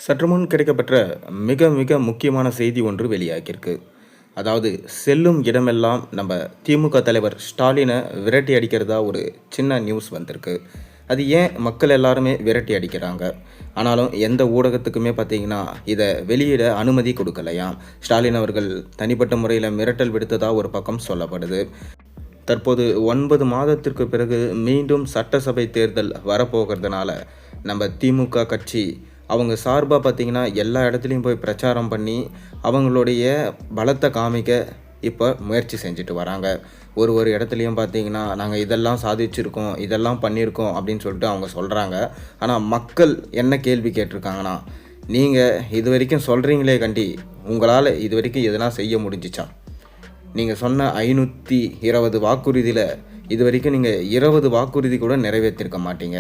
சற்றுமுன் கிடைக்கப்பெற்ற மிக மிக முக்கியமான செய்தி ஒன்று வெளியாகியிருக்கு. அதாவது செல்லும் இடமெல்லாம் நம்ம திமுக தலைவர் ஸ்டாலினை விரட்டி அடிக்கிறதா ஒரு சின்ன நியூஸ் வந்திருக்கு. அது ஏன் மக்கள் எல்லாருமே விரட்டி அடிக்கிறாங்க? ஆனாலும் எந்த ஊடகத்துக்குமே பார்த்தீங்கன்னா இதை வெளியிட அனுமதி கொடுக்கலையாம். ஸ்டாலின் அவர்கள் தனிப்பட்ட முறையில் மிரட்டல் விடுத்ததா ஒரு பக்கம் சொல்லப்படுது. தற்போது 9 மாதத்திற்கு பிறகு மீண்டும் சட்டசபை தேர்தல் வரப்போகிறதுனால நம்ம திமுக கட்சி அவங்க சார்பாக பார்த்திங்கன்னா எல்லா இடத்துலையும் போய் பிரச்சாரம் பண்ணி அவங்களுடைய பலத்தை காமிக்க இப்போ முயற்சி செஞ்சுட்டு வராங்க. ஒரு இடத்துலையும் பார்த்திங்கன்னா நாங்கள் இதெல்லாம் சாதிச்சிருக்கோம், இதெல்லாம் பண்ணியிருக்கோம் அப்படின்னு சொல்லிட்டு அவங்க சொல்கிறாங்க. ஆனால் மக்கள் என்ன கேள்வி கேட்டிருக்காங்கன்னா, நீங்கள் இது வரைக்கும் சொல்கிறீங்களே கண்டி, உங்களால் இது வரைக்கும் எதனா செய்ய முடிஞ்சிச்சா? நீங்கள் சொன்ன 520 வாக்குறுதியில் இது வரைக்கும் நீங்கள் 20 வாக்குறுதி கூட நிறைவேற்றிருக்க மாட்டீங்க.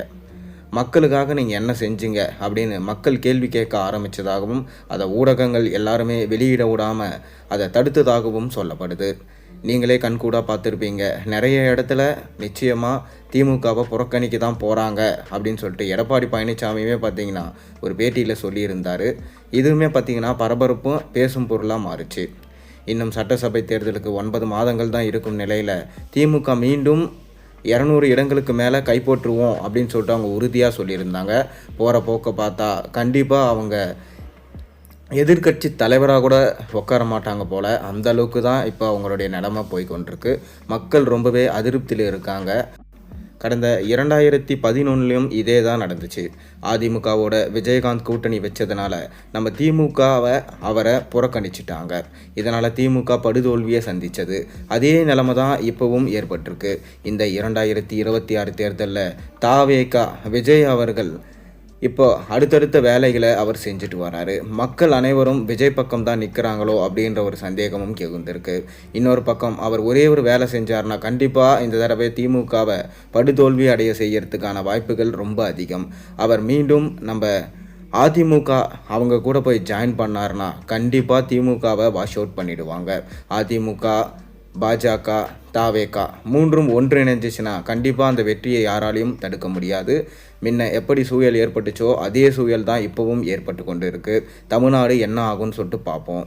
மக்களுக்காக நீங்கள் என்ன செஞ்சீங்க அப்படின்னு மக்கள் கேள்வி கேட்க ஆரம்பித்ததாகவும் அதை ஊடகங்கள் எல்லாருமே வெளியிட விடாமல் அதை தடுத்ததாகவும் சொல்லப்படுது. நீங்களே கண்கூடாக பார்த்துருப்பீங்க. நிறைய இடத்துல நிச்சயமாக திமுகவை புறக்கணிக்க தான் போகிறாங்க அப்படின்னு சொல்லிட்டு எடப்பாடி பழனிசாமியுமே பார்த்திங்கன்னா ஒரு பேட்டியில் சொல்லியிருந்தார். இதுவுமே பார்த்திங்கன்னா பரபரப்பும் பேசும் பொருளாக மாறுச்சு. இன்னும் சட்டசபை தேர்தலுக்கு 9 மாதங்கள் தான் இருக்கும் நிலையில் திமுக மீண்டும் 200 இடங்களுக்கு மேலே கைப்பற்றுவோம் அப்படின்னு சொல்லிட்டு அவங்க உறுதியாக சொல்லியிருந்தாங்க. போகிற போக்கை பார்த்தா கண்டிப்பாக அவங்க எதிர்கட்சி தலைவராக கூட உட்கார மாட்டாங்க போல். அந்த அளவுக்கு தான் இப்போ அவங்களுடைய நிலைமை போய்கொண்டிருக்கு. மக்கள் ரொம்பவே அதிருப்தியில் இருக்காங்க. கடந்த 2011லையும் இதே தான் நடந்துச்சு. அதிமுகவோட விஜயகாந்த் கூட்டணி வச்சதுனால நம்ம திமுகவை அவரை புறக்கணிச்சிட்டாங்க. இதனால் திமுக படுதோல்வியை சந்தித்தது. அதே நிலைமை தான் இப்போவும் ஏற்பட்டிருக்கு. இந்த 2026 தேர்தலில் தாவேகா விஜய் அவர்கள் இப்போ அடுத்தடுத்த வேலைகளை அவர் செஞ்சுட்டு வராரு. மக்கள் அனைவரும் விஜய் பக்கம் தான் நிற்கிறாங்களோ அப்படின்ற ஒரு சந்தேகமும் கேகுந்திருக்கு. இன்னொரு பக்கம் அவர் ஒரே ஒரு வேலை செஞ்சார்னா கண்டிப்பாக இந்த தடவை திமுகவை படுதோல்வி அடைய செய்யறதுக்கான வாய்ப்புகள் ரொம்ப அதிகம். அவர் மீண்டும் நம்ம அதிமுக அவங்க கூட போய் ஜாயின் பண்ணார்னா கண்டிப்பாக திமுகவை வாஷ் அவுட் பண்ணிடுவாங்க. அதிமுக, பாஜக, தாவேகா மூன்றும் ஒன்றிணைஞ்சிச்சுன்னா கண்டிப்பாக அந்த வெற்றியை யாராலையும் தடுக்க முடியாது. முன்ன எப்படி சூழல் ஏற்பட்டுச்சோ அதே சூழல் தான் இப்போவும் ஏற்பட்டு கொண்டு இருக்குது. தமிழ்நாடு என்ன ஆகும்னு சொல்லிட்டு பார்ப்போம்.